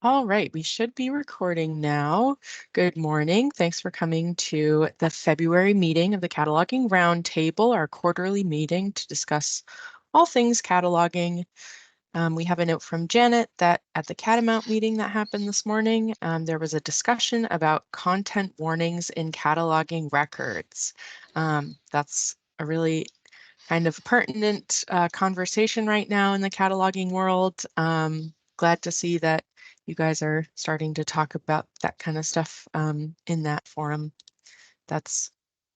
All right, we should be recording now. Good morning. Thanks for coming to the February meeting of the Cataloging Roundtable, our quarterly meeting to discuss all things cataloging. We have a note from Janet that at the Catamount meeting that happened this morning, there was a discussion about content warnings in cataloging records. That's a really kind of pertinent conversation right now in the cataloging world. Glad to see that you guys are starting to talk about that kind of stuff in that forum. That's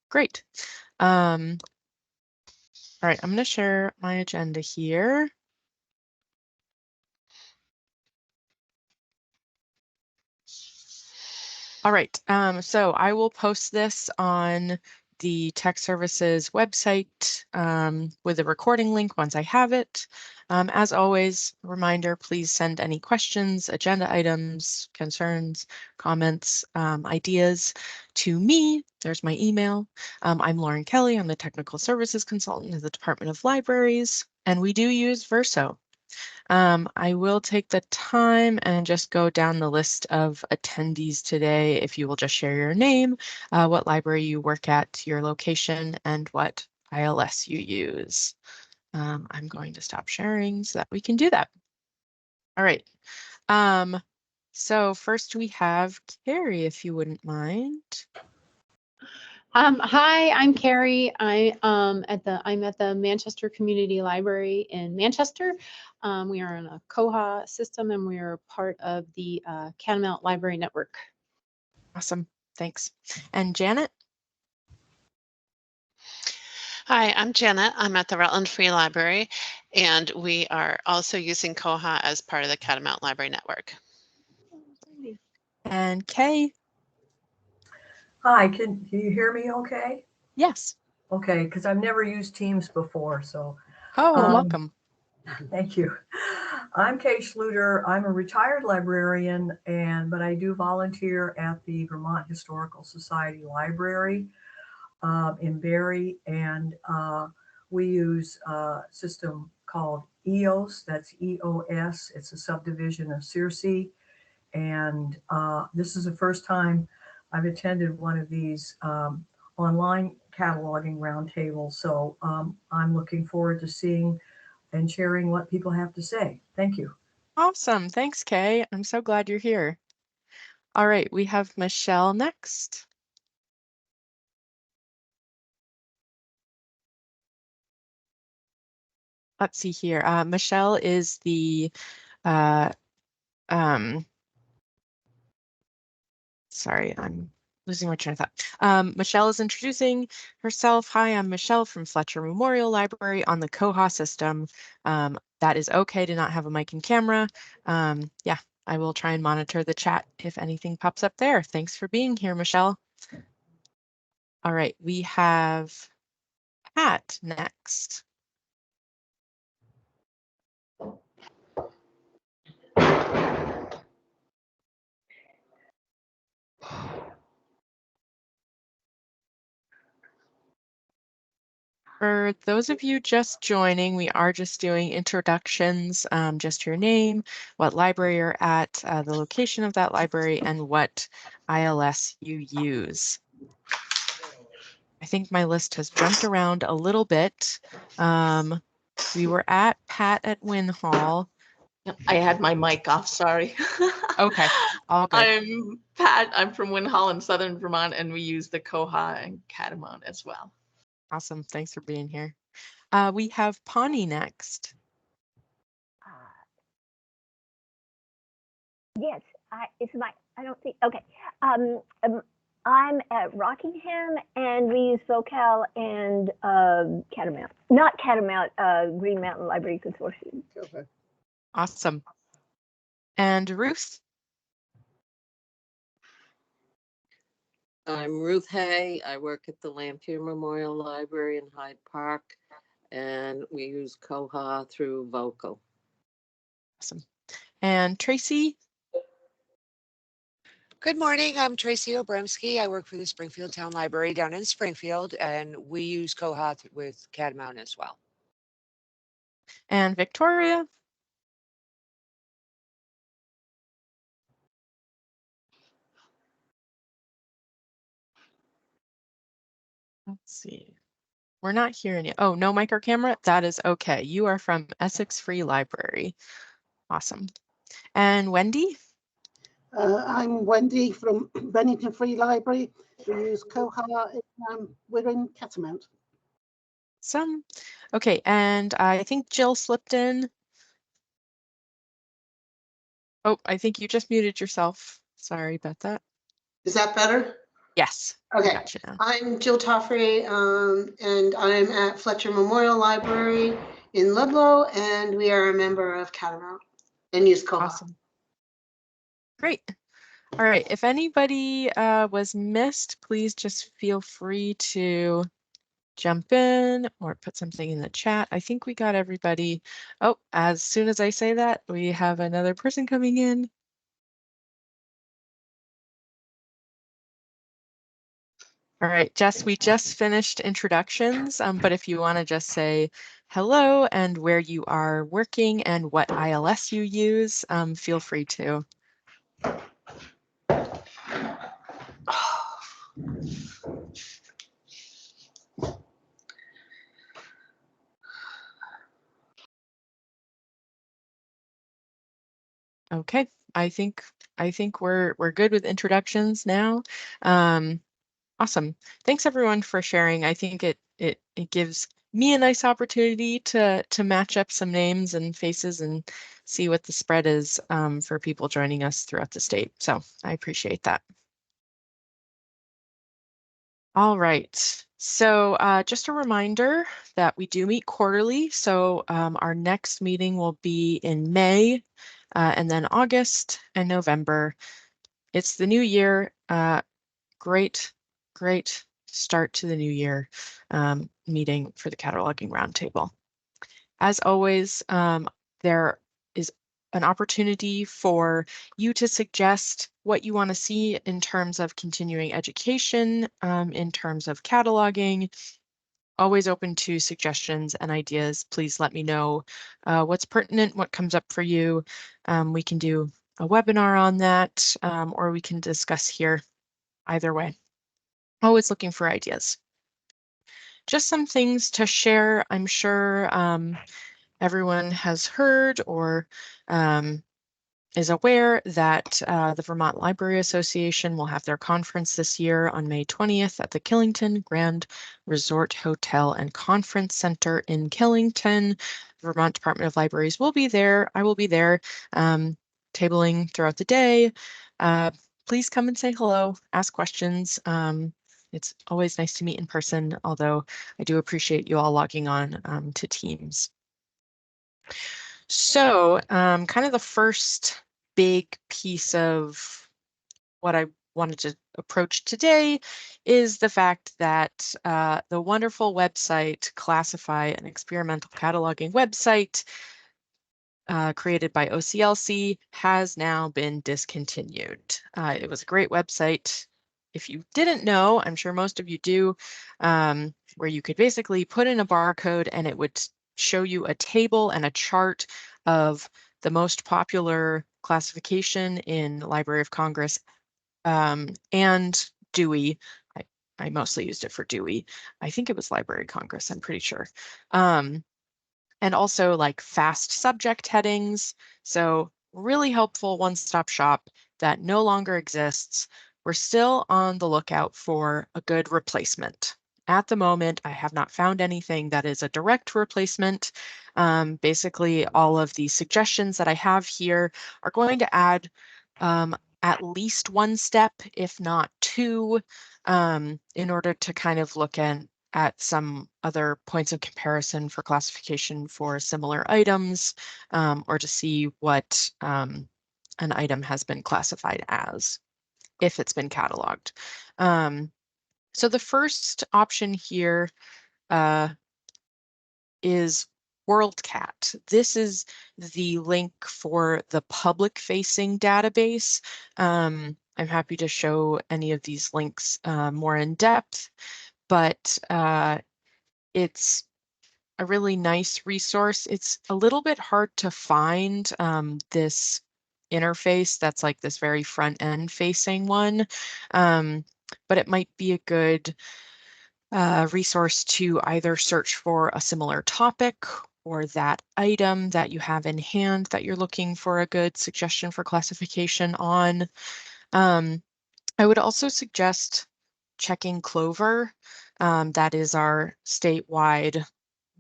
great. All right, I'm going to share my agenda here. All right, so I will post this on the Tech Services website with a recording link once I have it. As always, reminder, please send any questions, agenda items, concerns, comments, ideas to me. There's my email. I'm Lauren Kelly. I'm the Technical Services Consultant at the Department of Libraries, and we do use Verso. I will take the time and just go down the list of attendees today. If you will just share your name, what library you work at, your location, and what ILS you use. I'm going to stop sharing so that we can do that. All right. So first we have Carrie, if you wouldn't mind. Hi, I'm Carrie. I'm at the Manchester Community Library in Manchester. We are on a Koha system and we are part of the Catamount Library Network. Awesome, thanks. And Janet? Hi, I'm Janet. I'm at the Rutland Free Library, and we are also using Koha as part of the Catamount Library Network. And Kay? Hi, can you hear me okay? Yes. Okay, because I've never used Teams before, so. Oh, welcome. Thank you. I'm Kay Schluter. I'm a retired librarian, but I do volunteer at the Vermont Historical Society Library in Barre, and we use a system called EOS, that's EOS. It's a subdivision of CIRCE, and this is the first time I've attended one of these online cataloging roundtables, so I'm looking forward to seeing and sharing what people have to say. Thank you. Awesome. Thanks, Kay. I'm so glad you're here. All right, we have Michelle next. Let's see here. Michelle is the sorry, I'm losing my train of thought. Michelle is introducing herself. Hi, I'm Michelle from Fletcher Memorial Library on the Koha system. That is okay to not have a mic and camera. Yeah, I will try and monitor the chat if anything pops up there. Thanks for being here, Michelle. All right, we have Pat next. For those of you just joining, we are just doing introductions, just your name, what library you're at, the location of that library, and what ILS you use. I think my list has jumped around a little bit. We were at Pat at Wynn Hall. I had my mic off, sorry. Okay, all good. I'm Pat, I'm from Wynn Hall in Southern Vermont, and we use the Koha and Catamount as well. Awesome, thanks for being here. We have Pawnee next. Yes, I don't think, okay. I'm at Rockingham and we use Vocal and Catamount. Not Catamount, Green Mountain Library Consortium. Okay. Awesome. And Ruth? I'm Ruth Hay. I work at the Lampier Memorial Library in Hyde Park, and we use Koha through Vocal. Awesome. And Tracy? Good morning, I'm Tracy Obremski. I work for the Springfield Town Library down in Springfield, and we use Koha with Catamount as well. And Victoria? Let's see. We're not hearing you. Oh, no micro camera? That is okay. You are from Essex Free Library. Awesome. And Wendy? I'm Wendy from Bennington Free Library. We use Koha. We're in Catamount. Some. Okay, and I think Jill slipped in. Oh, I think you just muted yourself. Sorry about that. Is that better? Yes. Okay. Gotcha now. I'm Jill Toffrey, and I'm at Fletcher Memorial Library in Ludlow, and we are a member of Catamount and use Koha. Awesome. Great. All right. If anybody was missed, please just feel free to jump in or put something in the chat. I think we got everybody. Oh, as soon as I say that, we have another person coming in. All right, Jess, we just finished introductions, but if you want to just say hello and where you are working and what ILS you use, feel free to. Okay, I think we're good with introductions now. Awesome. Thanks everyone for sharing. I think it gives me a nice opportunity to match up some names and faces and see what the spread is for people joining us throughout the state. So I appreciate that. All right. So just a reminder that we do meet quarterly. So our next meeting will be in May and then August and November. It's the new year. Great start to the new year meeting for the Cataloging Roundtable. As always, there is an opportunity for you to suggest what you want to see in terms of continuing education, in terms of cataloging. Always open to suggestions and ideas. Please let me know what's pertinent, what comes up for you. We can do a webinar on that, or we can discuss here. Either way. Always looking for ideas. Just some things to share. I'm sure everyone has heard or is aware that the Vermont Library Association will have their conference this year on May 20th at the Killington Grand Resort Hotel and Conference Center in Killington. The Vermont Department of Libraries will be there. I will be there tabling throughout the day. Please come and say hello, ask questions. It's always nice to meet in person, although I do appreciate you all logging on to Teams. So kind of the first big piece of what I wanted to approach today is the fact that the wonderful website, Classify, an experimental cataloging website created by OCLC, has now been discontinued. It was a great website. If you didn't know, I'm sure most of you do, where you could basically put in a barcode and it would show you a table and a chart of the most popular classification in Library of Congress and Dewey. I mostly used it for Dewey. I think it was Library of Congress, I'm pretty sure. And also like fast subject headings. So really helpful one-stop shop that no longer exists. We're still on the lookout for a good replacement. At the moment, I have not found anything that is a direct replacement. Basically, all of the suggestions that I have here are going to add at least one step, if not two, in order to kind of look at some other points of comparison for classification for similar items, or to see what an item has been classified as, if it's been cataloged. So the first option here is WorldCat. This is the link for the public-facing database. I'm happy to show any of these links more in depth, but it's a really nice resource. It's a little bit hard to find this interface that's like this very front end facing one, but it might be a good resource to either search for a similar topic or that item that you have in hand that you're looking for a good suggestion for classification on. I would also suggest checking Clover. That is our statewide,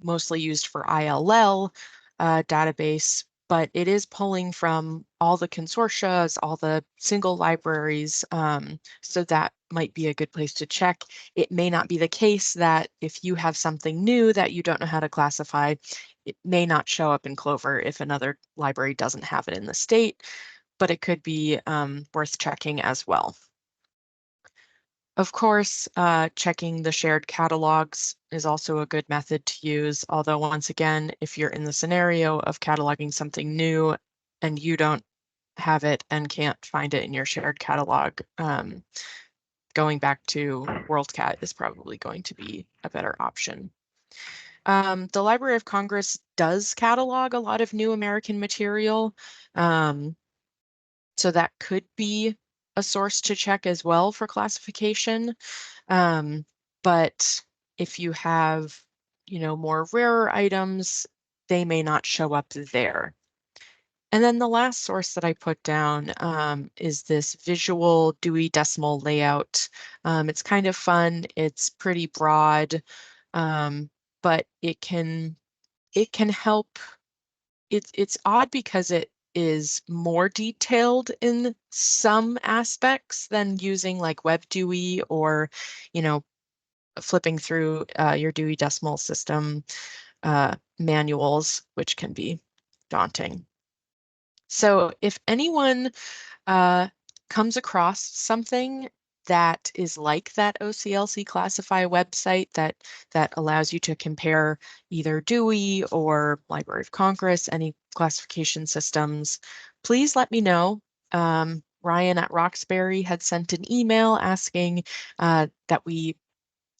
mostly used for ILL database, but it is pulling from all the consortia, all the single libraries, so that might be a good place to check. It may not be the case that if you have something new that you don't know how to classify, it may not show up in Clover if another library doesn't have it in the state, but it could be worth checking as well. Of course, checking the shared catalogs is also a good method to use, although once again, if you're in the scenario of cataloging something new and you don't have it and can't find it in your shared catalog, going back to WorldCat is probably going to be a better option. The Library of Congress does catalog a lot of new American material, so that could be a source to check as well for classification. But if you have, more rarer items, they may not show up there. And then the last source that I put down is this visual Dewey Decimal layout. It's kind of fun. It's pretty broad, but it can help. It's odd because it is more detailed in some aspects than using like WebDewey or, flipping through your Dewey Decimal System manuals, which can be daunting. So if anyone comes across something that is like that OCLC Classify website that allows you to compare either Dewey or Library of Congress, any classification systems, please let me know. Ryan at Roxbury had sent an email asking that we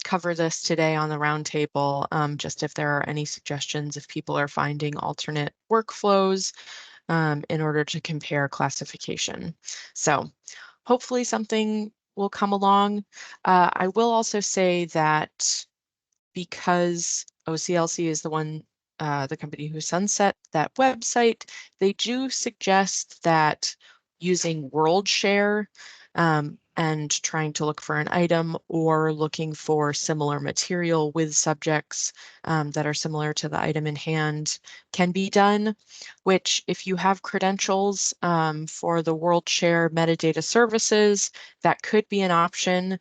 cover this today on the roundtable, just if there are any suggestions, if people are finding alternate workflows in order to compare classification. So hopefully something will come along. I will also say that because OCLC is the company who sunset that website, they do suggest that using WorldShare and trying to look for an item or looking for similar material with subjects that are similar to the item in hand can be done, which if you have credentials for the WorldShare metadata services, that could be an option.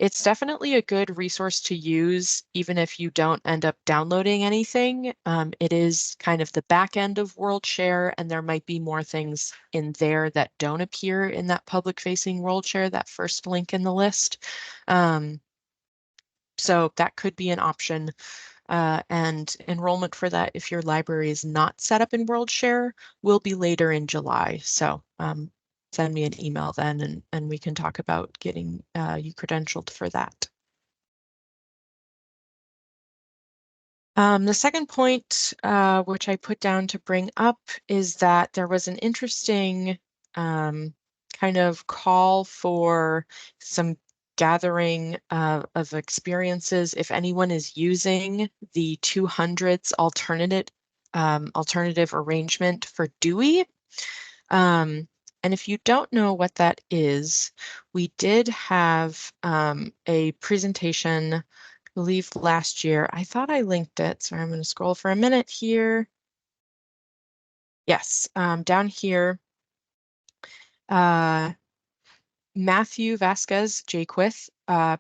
It's definitely a good resource to use, even if you don't end up downloading anything. It is kind of the back end of WorldShare, and there might be more things in there that don't appear in that public-facing WorldShare, that first link in the list. So that could be an option. And enrollment for that, if your library is not set up in WorldShare, will be later in July. So send me an email then and we can talk about getting you credentialed for that. The second point, which I put down to bring up, is that there was an interesting kind of call for some gathering of experiences. If anyone is using the 200s alternative arrangement for Dewey. And if you don't know what that is, we did have a presentation, I believe last year. I thought I linked it, so I'm going to scroll for a minute here. Yes, down here, Matthew Vasquez Jaquith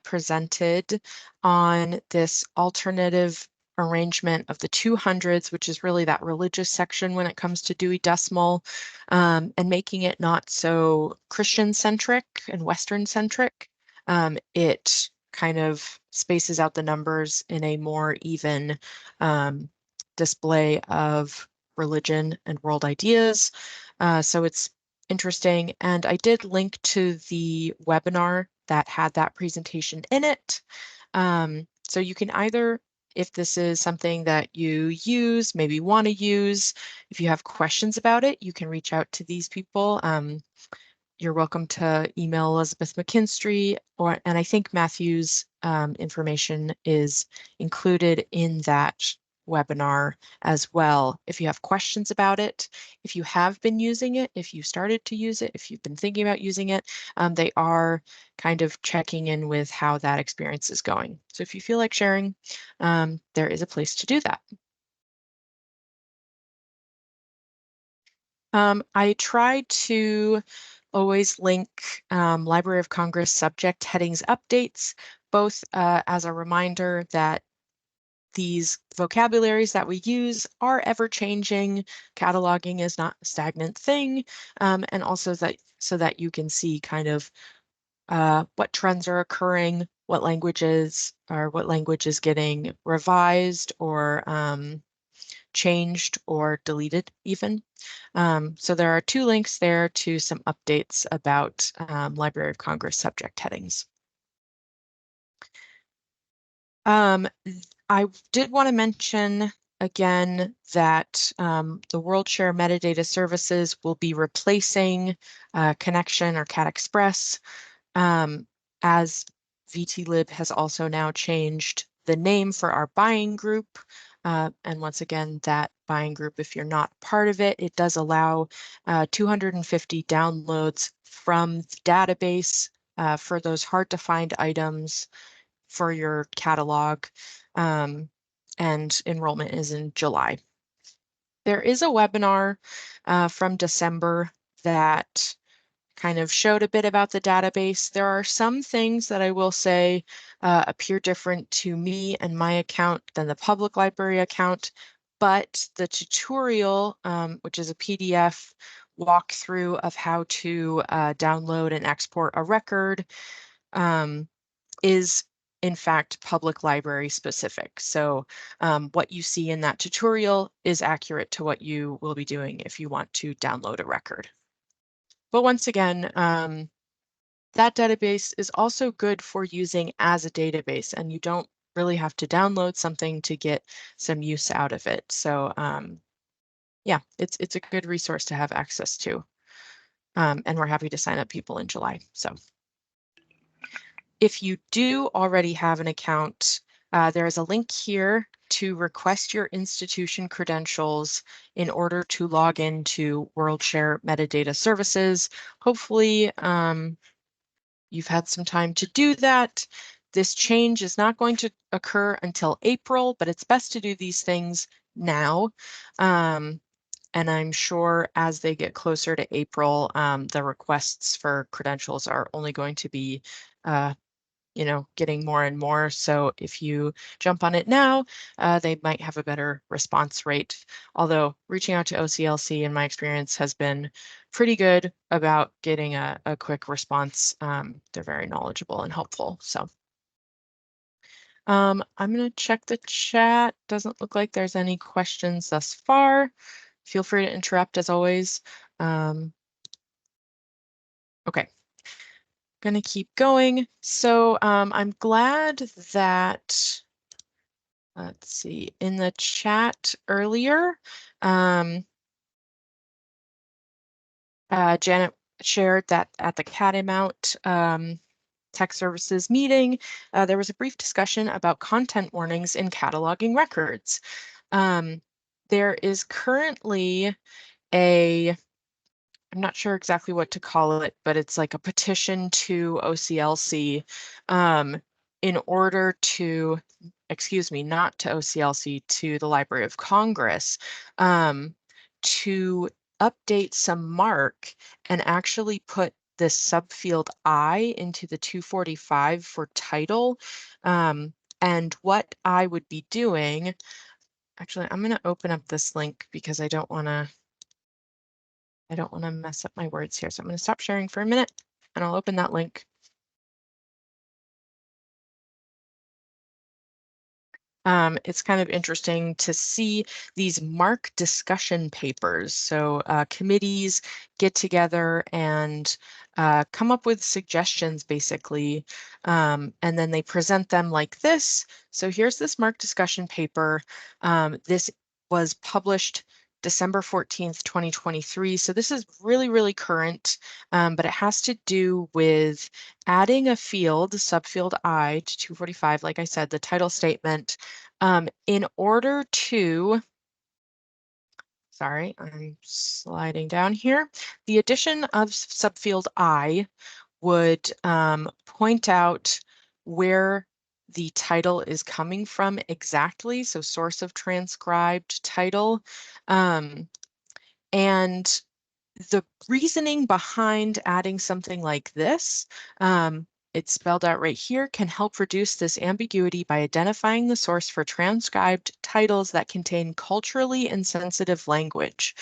presented on this alternative arrangement of the 200s, which is really that religious section when it comes to Dewey Decimal, and making it not so Christian-centric and Western-centric. It kind of spaces out the numbers in a more even display of religion and world ideas. So it's interesting. And I did link to the webinar that had that presentation in it. So you can either, if this is something that you use, maybe want to use, if you have questions about it, you can reach out to these people. you're welcome to email Elizabeth McKinstry, and I think Matthew's information is included in that webinar as well. If you have questions about it, if you have been using it, if you started to use it, if you've been thinking about using it, they are kind of checking in with how that experience is going. So if you feel like sharing, there is a place to do that. I try to always link Library of Congress subject headings updates, both as a reminder that these vocabularies that we use are ever changing. Cataloging is not a stagnant thing, and also that so that you can see kind of what trends are occurring, what language is getting revised or changed or deleted even. So there are 2 links there to some updates about Library of Congress subject headings. I did want to mention again that the WorldShare metadata services will be replacing Connection or Cat Express, as VTlib has also now changed the name for our buying group. And once again, that buying group, if you're not part of it, it does allow 250 downloads from the database for those hard to find items for your catalog, and enrollment is in July. There is a webinar from December that kind of showed a bit about the database. There are some things that I will say appear different to me and my account than the public library account, but the tutorial, which is a PDF walkthrough of how to download and export a record, is in fact public library specific. So what you see in that tutorial is accurate to what you will be doing if you want to download a record. But once again, that database is also good for using as a database, and you don't really have to download something to get some use out of it. So yeah, it's a good resource to have access to. And we're happy to sign up people in July. So if you do already have an account, there is a link here to request your institution credentials in order to log into WorldShare metadata services. Hopefully, you've had some time to do that. This change is not going to occur until April, but it's best to do these things now. And I'm sure as they get closer to April, the requests for credentials are only going to be getting more and more. So if you jump on it now, they might have a better response rate. Although reaching out to OCLC in my experience has been pretty good about getting a quick response. They're very knowledgeable and helpful. So I'm going to check the chat. Doesn't look like there's any questions thus far. Feel free to interrupt as always. Okay. Gonna keep going. So I'm glad that, let's see, in the chat earlier, Janet shared that at the Catamount Tech Services meeting, there was a brief discussion about content warnings in cataloging records. There is currently I'm not sure exactly what to call it, but it's like a petition to OCLC in order to, excuse me, not to OCLC, to the Library of Congress, to update some mark and actually put this subfield I into the 245 for title. And what I would be doing, actually, I'm going to open up this link because I don't want to mess up my words here. So I'm going to stop sharing for a minute and I'll open that link. It's kind of interesting to see these MARC discussion papers. So committees get together and come up with suggestions basically, and then they present them like this. So here's this MARC discussion paper. This was published December 14th, 2023. So this is really, really current, but it has to do with adding a field, subfield I to 245, like I said, the title statement, in order to, sorry, I'm sliding down here. The addition of subfield I would point out where the title is coming from exactly, so source of transcribed title. And the reasoning behind adding something like this, it's spelled out right here, can help reduce this ambiguity by identifying the source for transcribed titles that contain culturally insensitive language.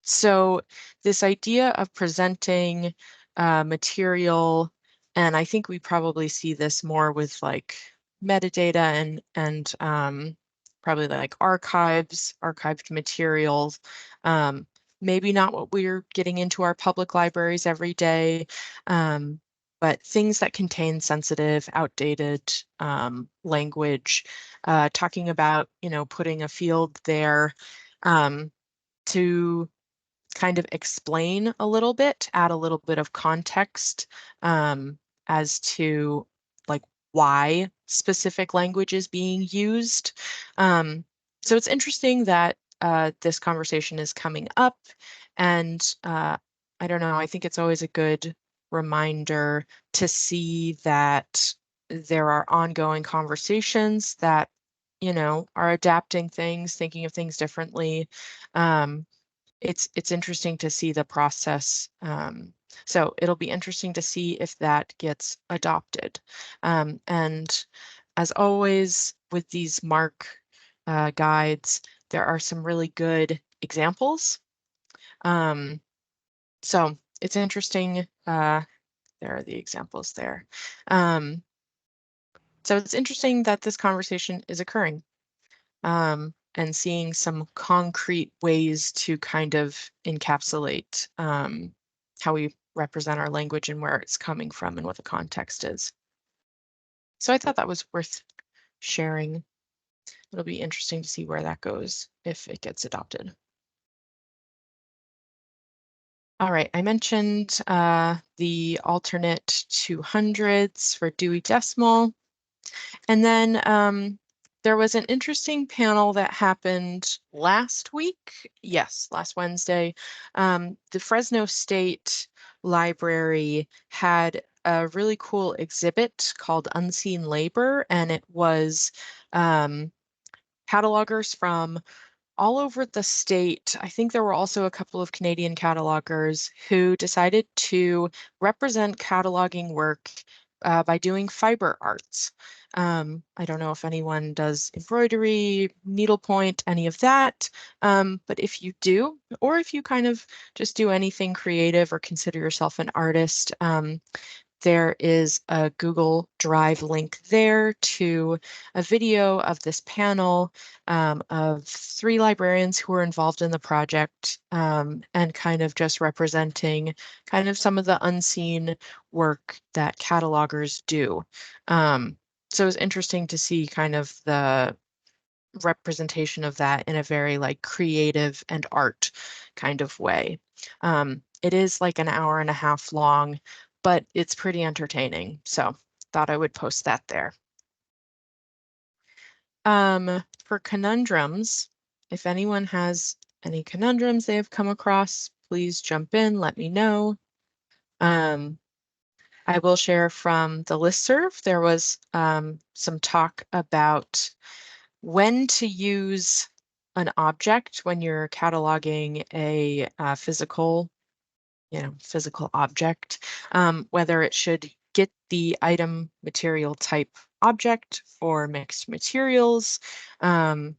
So this idea of presenting material, and I think we probably see this more with like metadata and probably like archived materials. Maybe not what we're getting into our public libraries every day, but things that contain sensitive, outdated language, talking about, putting a field there to kind of explain a little bit, add a little bit of context as to like why specific language is being used. So it's interesting that this conversation is coming up, and I don't know, I think it's always a good reminder to see that there are ongoing conversations that, are adapting things, thinking of things differently. It's interesting to see the process. So it'll be interesting to see if that gets adopted. And as always with these MARC guides, there are some really good examples. So it's interesting. There are the examples there. So it's interesting that this conversation is occurring. And seeing some concrete ways to kind of encapsulate how we represent our language and where it's coming from and what the context is. So I thought that was worth sharing. It'll be interesting to see where that goes if it gets adopted. All right, I mentioned the alternate 200s for Dewey Decimal. And then there was an interesting panel that happened last week. Yes, last Wednesday. The Fresno State Library had a really cool exhibit called Unseen Labor, and it was catalogers from all over the state. I think there were also a couple of Canadian catalogers who decided to represent cataloging work by doing fiber arts. I don't know if anyone does embroidery, needlepoint, any of that, but if you do, or if you kind of just do anything creative or consider yourself an artist, there is a Google Drive link there to a video of this panel of 3 librarians who were involved in the project and kind of just representing kind of some of the unseen work that catalogers do. So it was interesting to see kind of the representation of that in a very like creative and art kind of way. It is like an hour and a half long, but it's pretty entertaining. So thought I would post that there. For conundrums, if anyone has any conundrums they have come across, please jump in, let me know. I will share from the listserv. There was some talk about when to use an object when you're cataloging a physical object, whether it should get the item material type object or mixed materials. So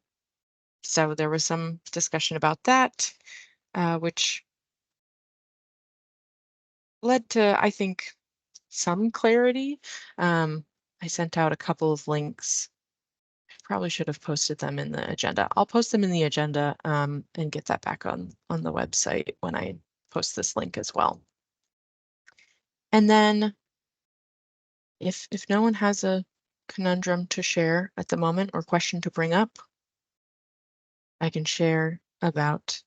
there was some discussion about that, which led to, I think, some clarity. I sent out a couple of links. Probably should have posted them in the agenda. I'll post them in the agenda and get that back on the website when I post this link as well. And then if no one has a conundrum to share at the moment or question to bring up, I can share about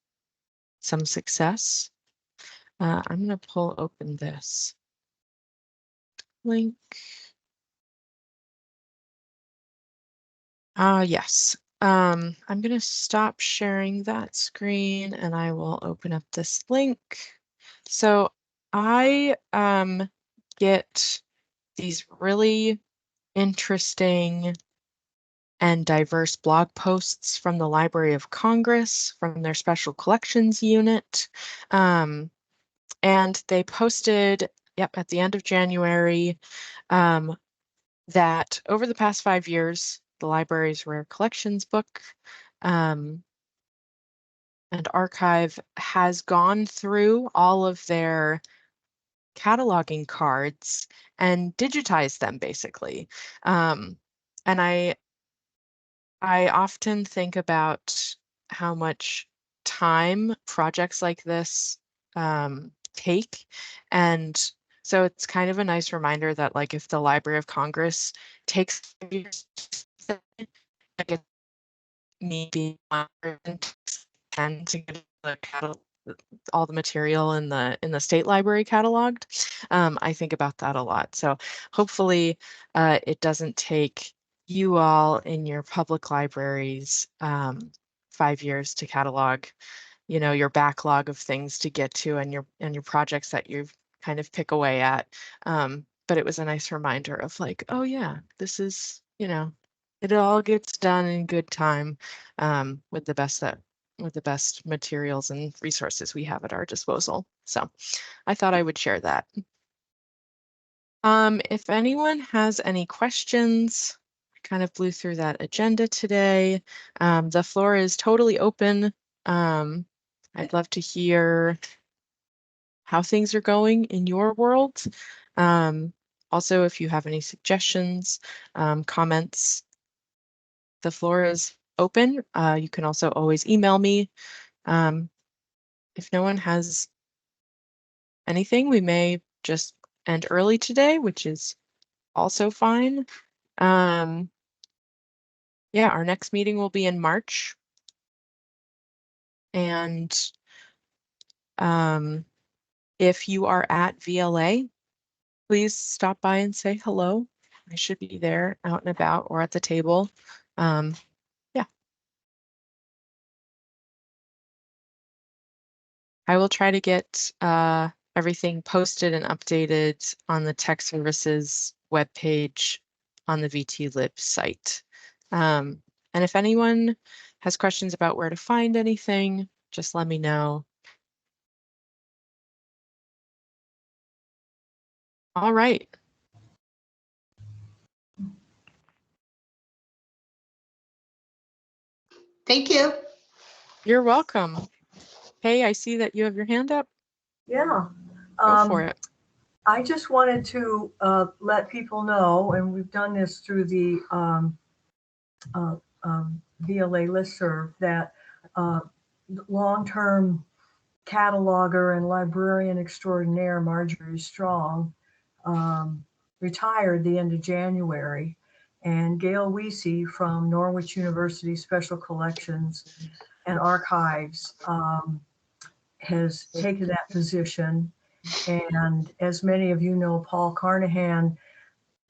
some success. I'm going to pull open this link. Yes. I'm going to stop sharing that screen and I will open up this link. So I get these really interesting and diverse blog posts from the Library of Congress, from their Special Collections Unit. And they posted, at the end of January, that over the past 5 years, the library's Rare Collections book and archive has gone through all of their cataloging cards and digitized them, basically. And I often think about how much time projects like this take. And so it's kind of a nice reminder that, like, if the Library of Congress takes years, like, me being and to get all the material in the state library cataloged. I think about that a lot. So hopefully it doesn't take you all in your public libraries 5 years to catalog, your backlog of things to get to and your projects that you kind of pick away at. But it was a nice reminder of, like, oh yeah, this is, it all gets done in good time with the best materials and resources we have at our disposal. So I thought I would share that. If anyone has any questions, I kind of blew through that agenda today. The floor is totally open. I'd love to hear how things are going in your world. Also, if you have any suggestions, comments, the floor is open. You can also always email me. If no one has anything, we may just end early today, which is also fine. Yeah, our next meeting will be in March. And if you are at VLA, please stop by and say hello. I should be there out and about or at the table. Yeah. I will try to get everything posted and updated on the Tech Services webpage on the VTLib site. And if anyone has questions about where to find anything, just let me know. All right. Thank you. You're welcome. Hey, I see that you have your hand up. Yeah. Go for it. I just wanted to let people know, and we've done this through the VLA listserv, that long-term cataloger and librarian extraordinaire Marjorie Strong retired the end of January, and Gail Weesey from Norwich University Special Collections and Archives has taken that position. And as many of you know, Paul Carnahan,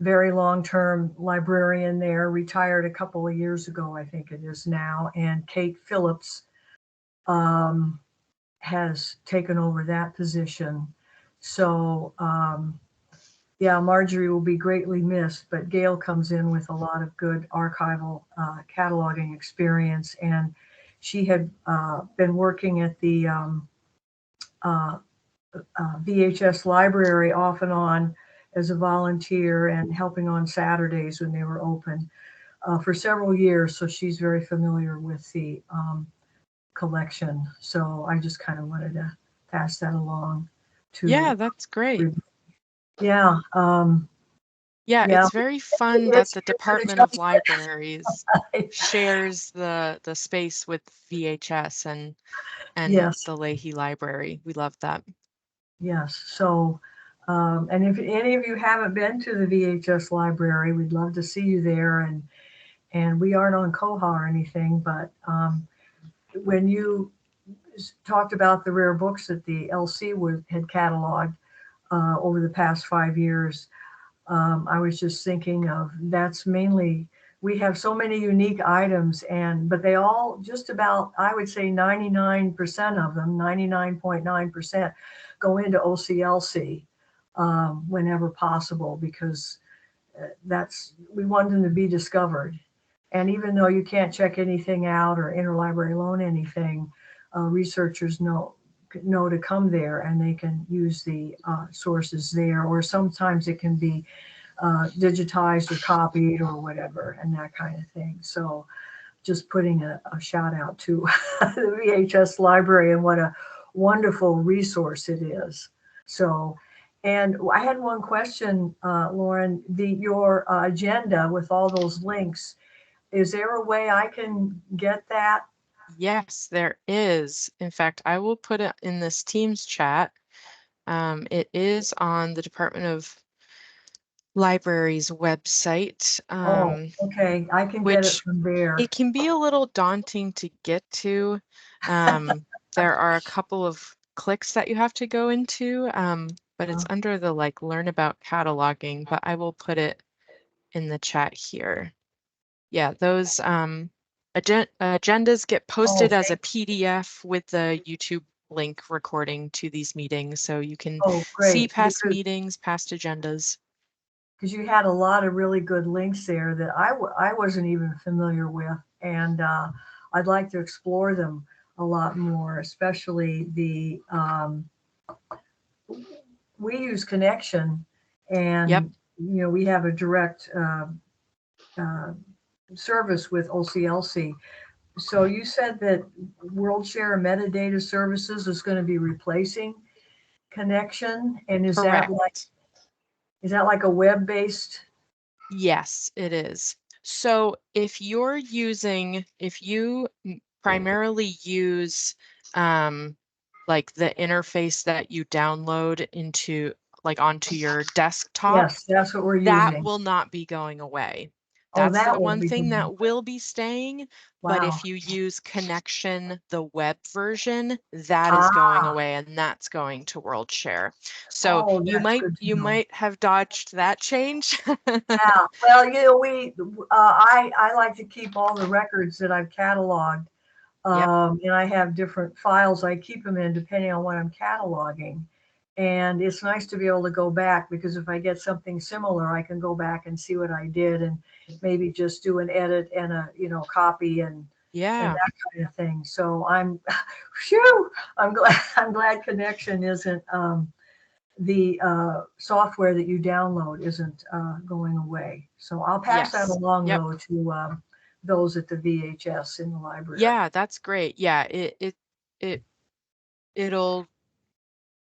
very long-term librarian there, retired a couple of years ago, I think it is now, and Kate Phillips has taken over that position. So yeah, Marjorie will be greatly missed, but Gail comes in with a lot of good archival cataloging experience, and she had been working at the VHS library off and on as a volunteer and helping on Saturdays when they were open for several years. So she's very familiar with the collection. So I just kind of wanted to pass that along to. Yeah, that's great. Yeah. Yeah, Yeah. it's very fun that the Department of Libraries shares the space with VHS and Yes. the Leahy Library. We love that. Yes. So, and if any of you haven't been to the VHS library, we'd love to see you there. And we aren't on Koha or anything, but when you talked about the rare books that the LC had cataloged over the past 5 years, I was just thinking of that's mainly, we have so many unique items, but they all just about, I would say 99% of them, 99.9% go into OCLC whenever possible, because we want them to be discovered. And even though you can't check anything out or interlibrary loan anything, researchers know to come there, and they can use the sources there, or sometimes it can be digitized or copied or whatever, and that kind of thing. So just putting a shout out to the VHS library and what a wonderful resource it is. So, and I had one question, Lauren, your agenda with all those links, is there a way I can get that? Yes, there is. In fact, I will put it in this Teams chat. It is on the Department of Library's website. Okay, I can get it from there. It can be a little daunting to get to. There are a couple of clicks that you have to go into, but it's under the learn about cataloging, but I will put it in the chat here. Yeah, those agendas get posted as a PDF with the YouTube link recording to these meetings, so you can see past meetings, past agendas. Because you had a lot of really good links there that I wasn't even familiar with, and I'd like to explore them a lot more, especially the we use Connection, and we have a direct service with OCLC. So you said that WorldShare Metadata Services is going to be replacing Connection, and is that like a web-based? Yes, it is. So if you primarily use like the interface that you download into onto your desktop, yes, that's what we're using. That will not be going away. That's the one thing that will be staying. But if you use Connection, the web version, that is going away, and that's going to WorldShare. So you might have dodged that change. Yeah. Well, I like to keep all the records that I've cataloged. And I have different files I keep them in depending on what I'm cataloging. And it's nice to be able to go back, because if I get something similar, I can go back and see what I did and maybe just do an edit and a copy and that kind of thing. So I'm glad Connection isn't the software that you download isn't going away. So I'll pass that along though to those at the VHS in the library. Yeah, that's great. Yeah, it'll,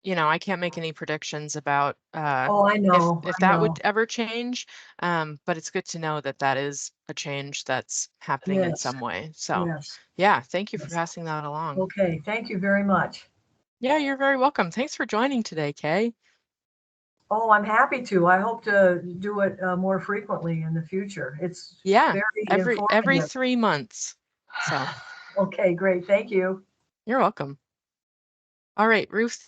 I can't make any predictions about I know if that would ever change, but it's good to know that is a change that's happening in some way. So yeah, thank you for passing that along. Okay, thank you very much. Yeah, you're very welcome. Thanks for joining today, Kay. Oh, I'm happy to. I hope to do it more frequently in the future. It's very every 3 months. So okay, great. Thank you. You're welcome. All right, Ruth.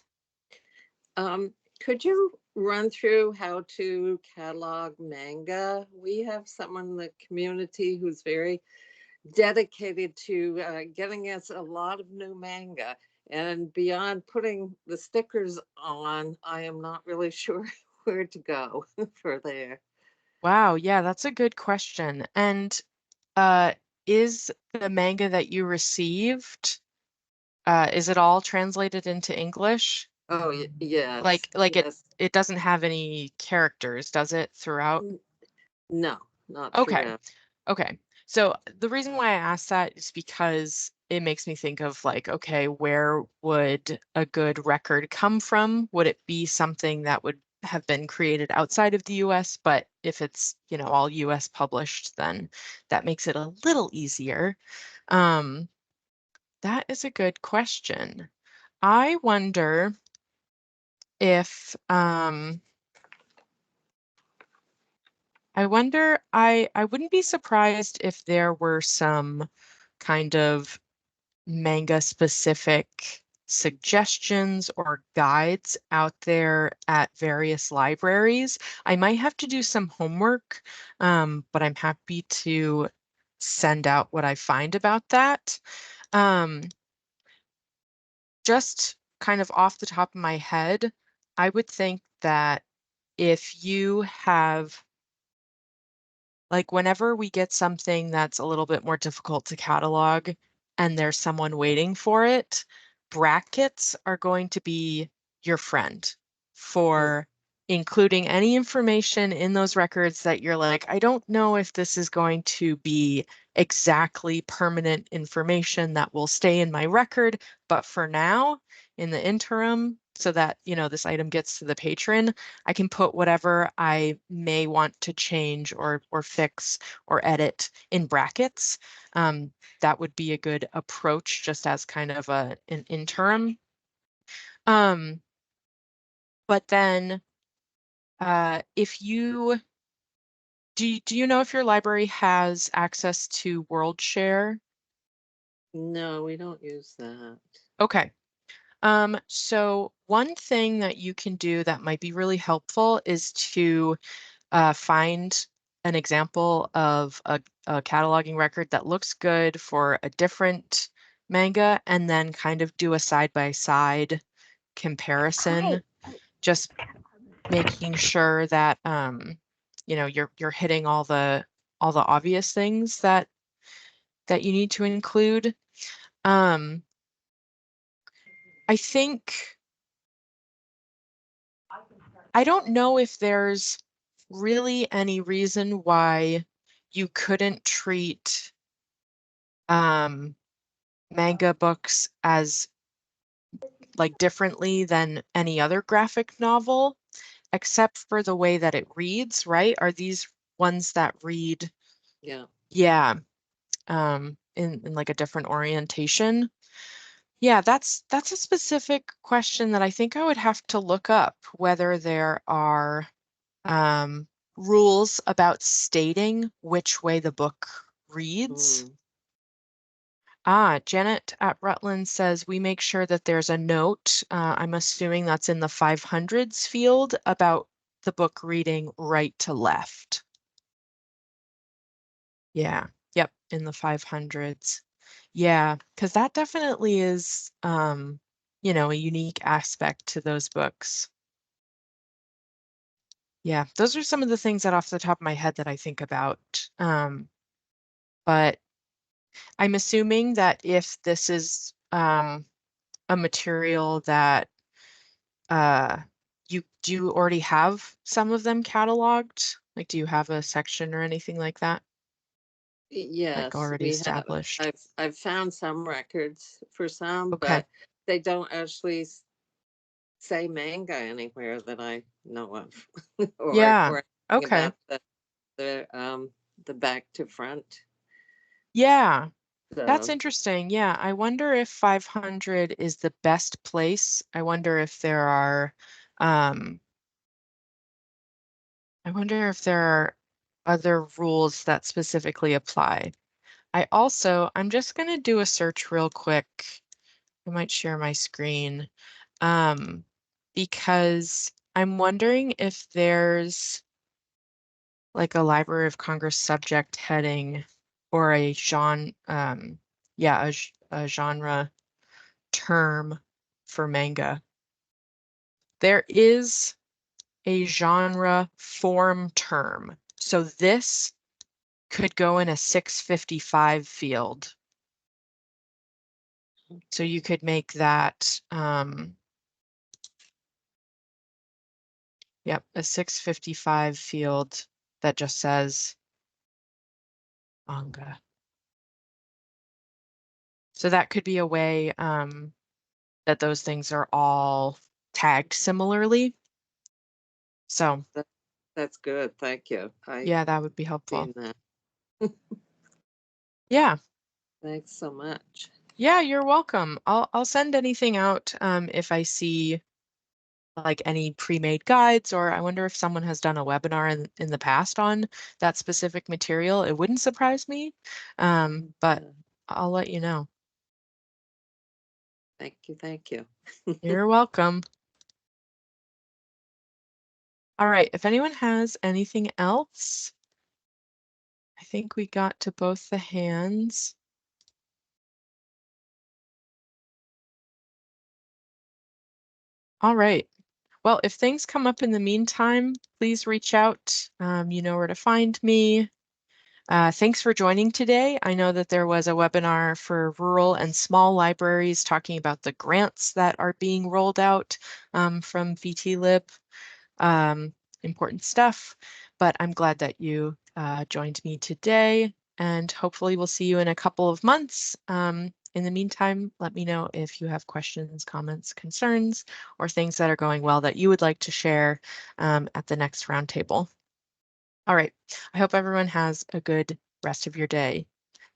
Could you run through how to catalog manga? We have someone in the community who's very dedicated to getting us a lot of new manga. And beyond putting the stickers on, I am not really sure where to go for there. Wow, yeah, that's a good question. And is the manga that you received, is it all translated into English? Oh, yes. Like yes. it doesn't have any characters, does it, throughout? No, not throughout. Okay. So the reason why I asked that is because it makes me think of okay, where would a good record come from? Would it be something that would have been created outside of the US? But if it's, all US published, then that makes it a little easier. That is a good question. I wonder if I wouldn't be surprised if there were some kind of manga specific suggestions or guides out there at various libraries. I might have to do some homework, but I'm happy to send out what I find about that. Just kind of off the top of my head, I would think that if you have, like, whenever we get something that's a little bit more difficult to catalog and there's someone waiting for it, brackets are going to be your friend for including any information in those records that you're like, I don't know if this is going to be exactly permanent information that will stay in my record, but for now, in the interim, so that, you know, this item gets to the patron, I can put whatever I may want to change or fix or edit in brackets. That would be a good approach just as kind of an interim. But then if you, do you know if your library has access to WorldShare? No, we don't use that. Okay. So one thing that you can do that might be really helpful is to find an example of a cataloging record that looks good for a different manga and then kind of do a side-by-side comparison, just making sure that you know, you're hitting all the obvious things that you need to include. I think, I don't know if there's really any reason why you couldn't treat manga books as like differently than any other graphic novel, except for the way that it reads, right? Are these ones that read? Yeah. Yeah. In like a different orientation. Yeah, that's a specific question that I think I would have to look up, whether there are rules about stating which way the book reads. Janet at Rutland says we make sure that there's a note. I'm assuming that's in the 500s field about the book reading right to left. Yeah, yep, in the 500s. Yeah, because that definitely is, you know, a unique aspect to those books. Yeah, those are some of the things that off the top of my head that I think about. But I'm assuming that if this is a material that do you already have some of them cataloged? Like, do you have a section or anything like that? Yes, Like already we established? have. I've found some records for some, Okay. but they don't actually say manga anywhere that I know of, Yeah. or Okay. about the back to front. Yeah. That's So interesting. Yeah, I wonder if 500 is the best place. I wonder if there are other rules that specifically apply. I'm just going to do a search real quick. I might share my screen because I'm wondering if there's like a Library of Congress subject heading or a genre, a genre term for manga. There is a genre form term. So this could go in a 655 field. So you could make that, yep, a 655 field that just says manga. So that could be a way that those things are all tagged similarly. So that's good. Thank you. Yeah, that would be helpful. Seen that. Yeah. Thanks so much. Yeah, you're welcome. I'll send anything out if I see like any pre-made guides, or I wonder if someone has done a webinar in the past on that specific material. It wouldn't surprise me, but I'll let you know. Thank you. Thank you. You're welcome. All right, if anyone has anything else, I think we got to both the hands. All right. Well, if things come up in the meantime, please reach out. You know where to find me. Thanks for joining today. I know that there was a webinar for rural and small libraries talking about the grants that are being rolled out from VTLib. Important stuff, but I'm glad that you joined me today, and hopefully we'll see you in a couple of months. In the meantime, let me know if you have questions, comments, concerns, or things that are going well that you would like to share at the next roundtable. All right, I hope everyone has a good rest of your day.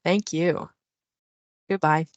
Thank you. Goodbye.